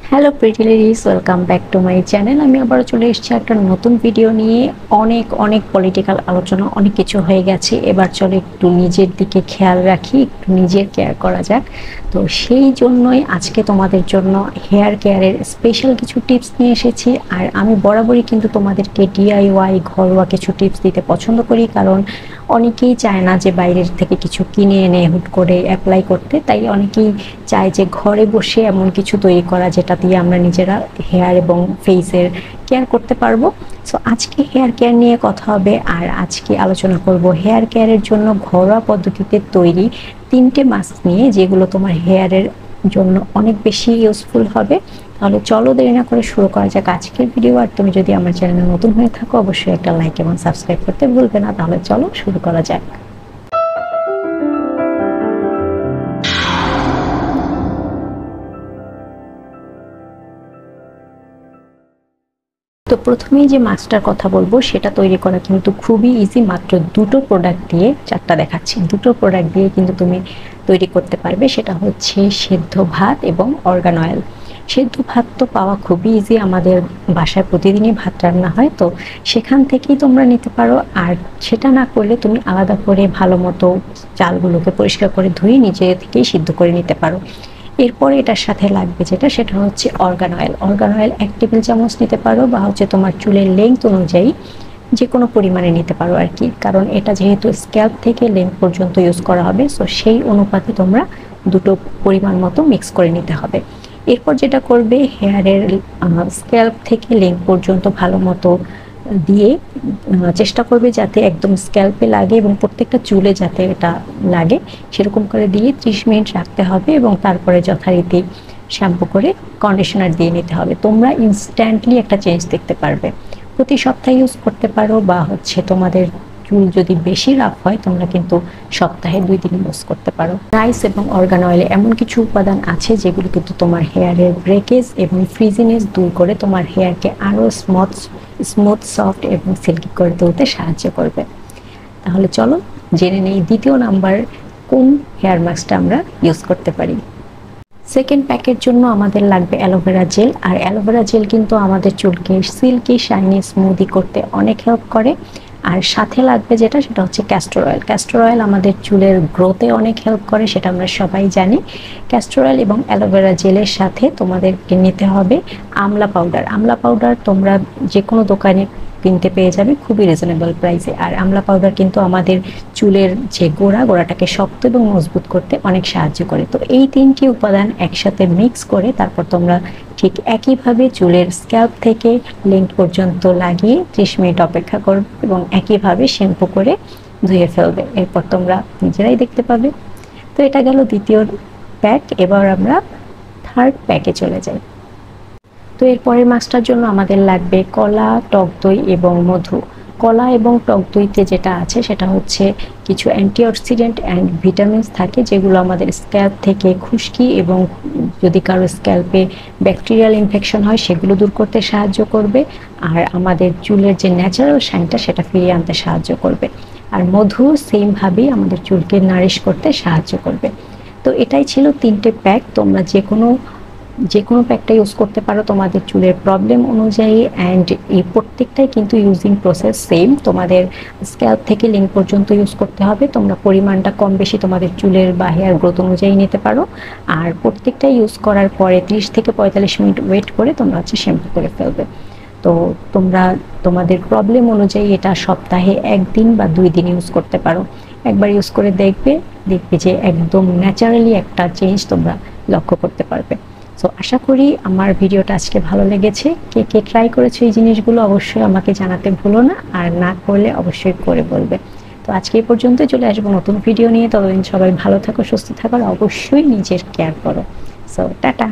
Hello pretty ladies, welcome back to my channel. আমি আবার চলে এসেছি একটা নতুন ভিডিও নিয়ে। অনেক অনেক পলিটিক্যাল আলোচনা, অনেক কিছু হয়ে গেছে। এবার চলে একটু নিজের দিকে খেয়াল রাখি, একটু নিজের কেয়ার করা যাক। তো সেই জন্যই আজকে তোমাদের জন্য হেয়ার কেয়ারের স্পেশাল কিছু টিপস নিয়ে এসেছি। আর আমি বরাবরই কিন্তু তোমাদেরকে ডিআইওয়াই ঘরোয়া কিছু টিপস দিতে পছন্দ করি, কারণ অনেকেই চায় না যে বাইরের থেকে কিছু কিনে এনে হুট করে অ্যাপ্লাই করতে। তাই অনেকেই চায় যে ঘরে বসে এমন কিছু তৈরি করা যেটা দিয়ে আমরা নিজেরা হেয়ার এবং ফেসের কেয়ার করতে পারবো। সো আজকে হেয়ার কেয়ার নিয়ে কথা হবে, আর আজকে আলোচনা করব হেয়ার কেয়ারের জন্য ঘরোয়া পদ্ধতিতে তৈরি 3টে মাস্ক নিয়ে, যেগুলো তোমার হেয়ারের জন্য অনেক বেশি ইউজফুল হবে। তাহলে চলো দেরি না করে শুরু করা যাক আজকের ভিডিও। আর তুমি যদি আমার চ্যানেলে নতুন হয়ে থাকো, অবশ্যই একটা লাইক এবং সাবস্ক্রাইব করতে ভুলবে না। তাহলে চলো শুরু করা যাক। তো প্রথমেই যে মাস্কটার কথা বলবো সেটা তৈরি করা কিন্তু খুবই ইজি। মাত্র দুটো প্রোডাক্ট দিয়ে, চারটা দেখাচ্ছি, দুটো প্রোডাক্ট দিয়ে কিন্তু তুমি তৈরি করতে পারবে। সেটা হচ্ছে সেদ্ধ ভাত এবং অর্গান অয়েল। সেদ্ধ ভাত তো পাওয়া খুবই ইজি, আমাদের বাসায় প্রতিদিনই ভাত রান্না হয়, তো সেখান থেকেই তোমরা নিতে পারো। আর সেটা না করলে তুমি আলাদা করে ভালো মতো চালগুলোকে পরিষ্কার করে ধুয়ে নিজে থেকেই সিদ্ধ করে নিতে পারো। এরপরে এটার সাথে লাগবে সেটা হচ্ছে organ oil. Organ oil 1 table চামচ নিতে পারো, বা হচ্ছে তোমার চুলের লেন্থ অনুযায়ী যে কোনো পরিমাণে নিতে পারো আর কি, কারণ এটা যেহেতু স্ক্যাল্প থেকে লেন্থ পর্যন্ত ইউজ করা হবে, সো সেই অনুপাতে তোমরা দুটো পরিমাণ মতো মিক্স করে নিতে হবে। এরপর যেটা করবে, হেয়ারের স্ক্যাল্প থেকে লেন্থ পর্যন্ত ভালো মতো দিয়ে চেষ্টা করবে যাতে একদম স্ক্যাল্পে লাগে এবং প্রত্যেকটা চুলে যাতে এটা লাগে, সেরকম করে দিয়ে 30 মিনিট রাখতে হবে। এবং তারপরে যথারীতি শ্যাম্পু করে কন্ডিশনার দিয়ে নিতে হবে। তোমরা ইনস্ট্যান্টলি একটা চেঞ্জ দেখতে পারবে। প্রতি সপ্তাহে ইউজ করতে পারো, বা হচ্ছে তোমাদের চুল যদি বেশি রাফ হয় তোমরা কিন্তু সপ্তাহে 2 দিন ইউজ করতে পারো। রাইস এবং অর্গান অয়েলে এমন কিছু উপাদান আছে যেগুলো কিন্তু তোমার হেয়ারের ব্রেকেজ এবং ফ্রিজিনেস দূর করে তোমার হেয়ারকে আরও স্মুথ, সফট এবং সিল্কি করে তুলতে সাহায্য করবে। তাহলে চলো জেনে নেই দ্বিতীয় নাম্বার কোন হেয়ার মাস্কটা আমরা ইউজ করতে পারি। সেকেন্ড প্যাকের জন্য আমাদের লাগবে অ্যালোভেরা জেল। আর অ্যালোভেরা জেল কিন্তু আমাদের চুলকে সিল্কি, শাইনি, স্মুদি করতে অনেক হেল্প করে। আর সাথে লাগবে সেটা হচ্ছে ক্যাস্টর অয়েল। ক্যাস্টর অয়েল আমাদের চুলের গ্রোথে অনেক হেল্প করে, সেটা আমরা সবাই জানি। ক্যাস্টর অয়েল এবং অ্যালোভেরা জেলের সাথে তোমাদেরকে নিতে হবে আমলা পাউডার। আমলা পাউডার তোমরা যে কোনো দোকানে কিনতে পেয়ে যাবে খুবই রিজনেবল প্রাইসে। আর আমলা পাউডার কিন্তু আমাদের চুলের যে গোড়াটাকে শক্ত এবং মজবুত করতে অনেক সাহায্য করে। তো এই 3টি উপাদান একসাথে মিক্স করে তারপর তোমরা ঠিক একইভাবে চুলের স্ক্যাল্প থেকে লেন্থ পর্যন্ত লাগিয়ে 30 মিনিট অপেক্ষা করবে এবং একইভাবে শ্যাম্পু করে ধুয়ে ফেলবে। এরপর তোমরা নিজেরাই দেখতে পাবে। তো এটা গেল দ্বিতীয় প্যাক। এবার আমরা থার্ড প্যাকে চলে যাই। তো এর পরের মাসটার জন্য আমাদের লাগবে কলা, টক দই এবং মধু। কলা এবং টক দইতে যেটা আছে সেটা হচ্ছে কিছু অ্যান্টিঅক্সিডেন্ট অ্যান্ড ভিটামিনস থাকে, যেগুলো আমাদের স্ক্যাল্প থেকে খুশকি এবং যদি কারো স্ক্যাল্পে ব্যাকটেরিয়াল ইনফেকশন হয় সেগুলো দূর করতে সাহায্য করবে। আর আমাদের চুলের যে ন্যাচারাল শাইনটা সেটা ফিরিয়ে আনতে সাহায্য করবে। আর মধু সেমভাবেই আমাদের চুলকে নারিশ করতে সাহায্য করবে। তো এটাই ছিল 3টে প্যাক। তোমরা যে কোনো প্যাকটা ইউজ করতে পারো তোমাদের চুলের প্রবলেম অনুযায়ী। অ্যান্ড এই প্রত্যেকটাই কিন্তু ইউজিং প্রসেস সেম। তোমাদের স্ক্যাল্প থেকে লিঙ্ক পর্যন্ত ইউজ করতে হবে। তোমরা পরিমাণটা কম বেশি তোমাদের চুলের বা হেয়ার গ্রোথ অনুযায়ী নিতে পারো। আর প্রত্যেকটা ইউজ করার পরে 30 থেকে 45 মিনিট ওয়েট করে তোমরা শ্যাম্পু করে ফেলবে। তো তোমরা তোমাদের প্রবলেম অনুযায়ী এটা সপ্তাহে 1 দিন বা 2 দিন ইউজ করতে পারো। একবার ইউজ করে দেখবে যে একদম ন্যাচারালি একটা চেঞ্জ তোমরা লক্ষ্য করতে পারবে। সো আশা করি আমার ভিডিওটা আজকে ভালো লেগেছে। কে কে ট্রাই করেছো এই জিনিসগুলো অবশ্যই আমাকে জানাতে ভুলো না, আর না করলে অবশ্যই করে বলবে। তো আজকে এই পর্যন্ত, চলে আসবো নতুন ভিডিও নিয়ে। ততদিন সবাই ভালো থাকো, সুস্থ থাকো, আর অবশ্যই নিজের কেয়ার করো। So tata.